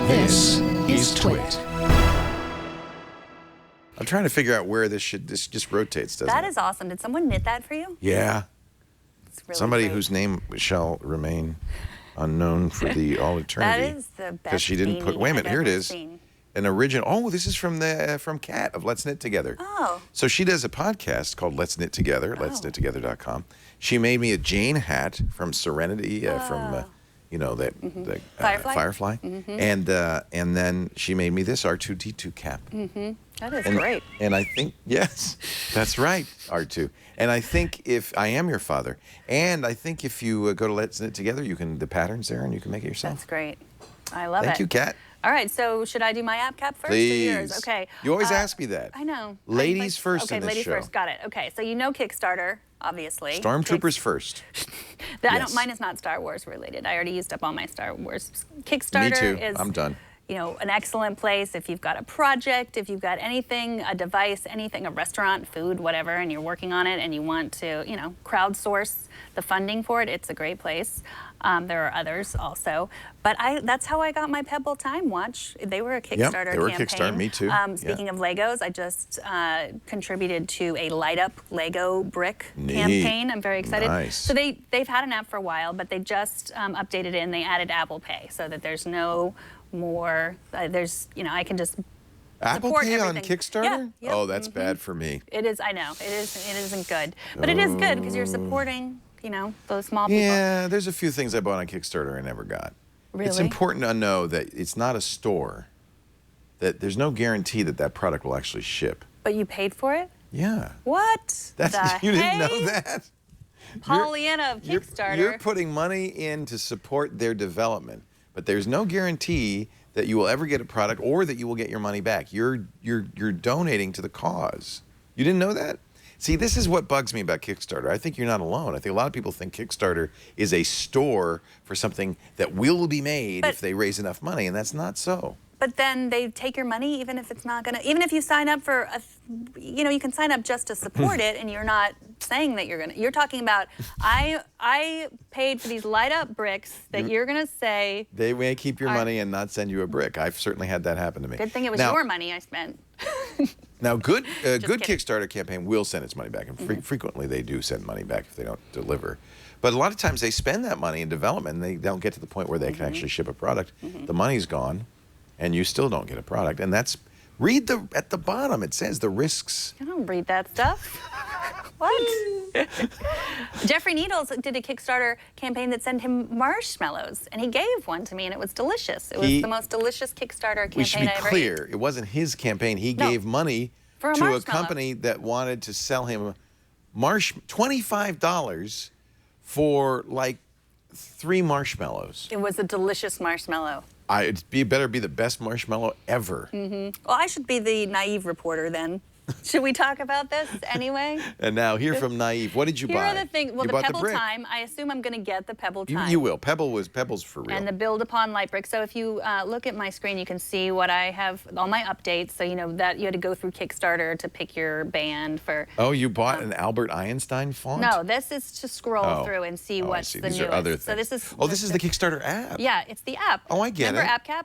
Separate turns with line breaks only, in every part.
This is TWiT.
I'm trying to figure out where this just rotates, doesn't it?
That is awesome. Did someone knit that for you?
Yeah.
It's really
Somebody
great.
whose name shall remain unknown for all eternity.
That is the best
because she didn't put. Wait a minute,
I've
here it
ever
is.
seen.
An original. Oh, this is from Kat of Let's Knit Together.
Oh.
So she does a podcast called Let's Knit Together. Let'sKnitTogether.com. She made me a Jane hat from Serenity from the Firefly. And then she made me this R2D2 cap.
That is great.
And I think, yes, that's right, R2. And I think if I am your father, and I think if you go to Let's Knit Together, the pattern's there and you can make it yourself.
That's great. I love it.
Thank you, Kat.
All right, so should I do my app cap first
Please.
or yours? Okay.
You always ask me that.
I know.
Ladies first
okay,
in this
ladies
show.
first. Got it. Okay, so you know Kickstarter, obviously.
Stormtroopers first.
Mine is not Star Wars related. I already used up all my Star Wars. Kickstarter
Me too.
is
I'm done.
An excellent place if you've got a project, if you've got anything, a device, anything, a restaurant, food, whatever, and you're working on it and you want to, crowdsource the funding for it, it's a great place. There are others also. But that's how I got my Pebble Time Watch. They were a Kickstarter
they were
campaign.
Kickstarter, me too.
Speaking of Legos, I just contributed to a light up Lego brick
Neat.
campaign. I'm very excited.
Nice.
So they've had an app for a while, but they just updated it and they added Apple Pay so that there's no more, I can just
Apple
support
Pay on
everything.
Kickstarter?
Yeah,
Oh, that's bad for me.
It is, I know, it isn't good. But it is good because you're supporting, those small people.
Yeah, there's a few things I bought on Kickstarter I never got.
Really?
It's important to know that it's not a store, that there's no guarantee that product will actually ship.
But you paid for it?
Yeah.
What?
You didn't know that?
Pollyanna of Kickstarter.
You're putting money in to support their development, but there's no guarantee that you will ever get a product or that you will get your money back. You're donating to the cause. You didn't know that? See, this is what bugs me about Kickstarter. I think you're not alone. I think a lot of people think Kickstarter is a store for something that will be made if they raise enough money, and that's not so.
But then they take your money even if it's not going to, even if you sign up for, you can sign up just to support it and you're not saying that you're going to, you're talking about, I paid for these light up bricks that you're going to say.
They may keep your money and not send you a brick. I've certainly had that happen to me.
Good thing it was your money I spent.
Now, good
kidding.
Kickstarter campaign will send its money back, and frequently they do send money back if they don't deliver. But a lot of times they spend that money in development and they don't get to the point where they can actually ship a product. The money's gone, and you still don't get a product. And that's, at the bottom, it says the risks.
I don't read that stuff. What? Jeffrey Needles did a Kickstarter campaign that sent him marshmallows, and he gave one to me, and it was delicious. It was the most delicious Kickstarter campaign
We should be
I ever
clear, it wasn't his campaign. He gave money
for a
to a
marshmallow.
company that wanted to sell him $25 for like 3 marshmallows.
It was a delicious marshmallow.
It better be the best marshmallow ever.
Well, I should be the naive reporter then. Should we talk about this anyway?
And now, here from Naive, what did you buy?
Here are the things. Well,
You
the
bought
Pebble
brick.
Time. I assume I'm going to get the Pebble Time.
You will. Pebble's for real.
And the Build Upon Light Brick. So if you look at my screen, you can see what I have, all my updates. So that you had to go through Kickstarter to pick your band for.
Oh, you bought an Albert Einstein font?
No, this is to scroll through and see what's the
These
newest.
are other things.
So this is.
This is the Kickstarter app.
Yeah, it's the app.
Oh, I get
Remember
it.
AppCap?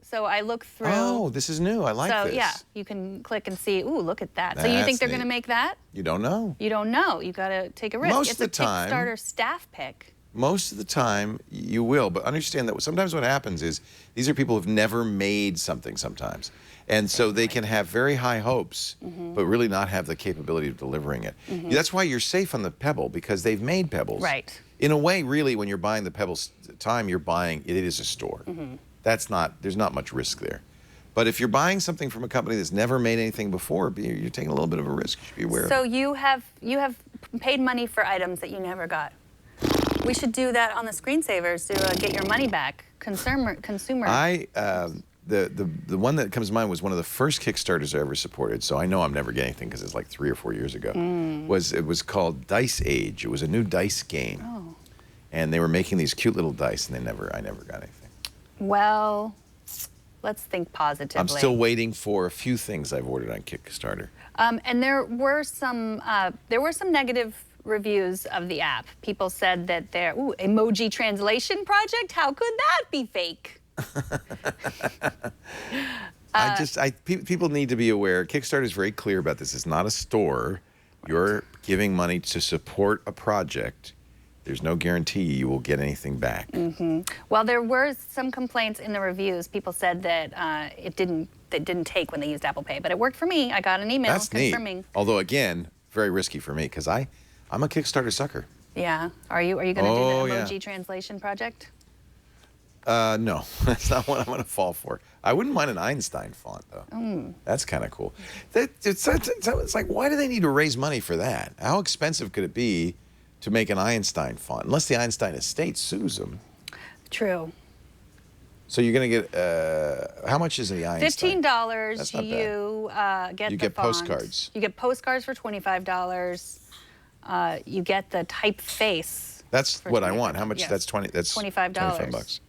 So I look through.
Oh, this is new. I like this.
So yeah, you can click and see. Ooh, look at that. So you
That's
think they're going
neat.
to make that?
You don't know.
You don't know. You got to take a risk.
Most
It's
of the
a
time-
Kickstarter staff pick.
Most of the time, you will. But understand that sometimes what happens is these are people who've never made something sometimes. And so they can have very high hopes, but really not have the capability of delivering it. That's why you're safe on the Pebble, because they've made Pebbles.
Right.
In a way, really, when you're buying the Pebbles Time, you're buying, it is a store. There's not much risk there. But if you're buying something from a company that's never made anything before, you're taking a little bit of a risk. You should be aware of it.
So you have paid money for items that you never got. We should do that on the screensavers to get your money back. Consumer.
The one that comes to mind was one of the first Kickstarters I ever supported, so I know I'm never getting anything because it's like 3 or 4 years ago. It was called Dice Age. It was a new dice game.
Oh.
And they were making these cute little dice, and I never got anything.
Well, let's think positively.
I'm still waiting for a few things I've ordered on Kickstarter.
And there were some negative reviews of the app. People said that emoji translation project, how could that be fake?
People need to be aware. Kickstarter is very clear about this. It's not a store. You're giving money to support a project. There's no guarantee you will get anything back.
Well, there were some complaints in the reviews. People said that it didn't take when they used Apple Pay, but it worked for me. I got an email confirming.
Neat. Although again, very risky for me because I'm a Kickstarter sucker.
Yeah. Are you going to do the emoji translation project?
No, that's not what I'm going to fall for. I wouldn't mind an Einstein font, though. That's kind of cool. It's like, why do they need to raise money for that? How expensive could it be to make an Einstein font? Unless the Einstein estate sues them.
True.
So you're going to get, how much is the Einstein?
$15.
That's not
You
get
font.
postcards.
You get postcards for $25. You get the typeface.
That's what I want. How much?
Yes.
That's $25.
$25.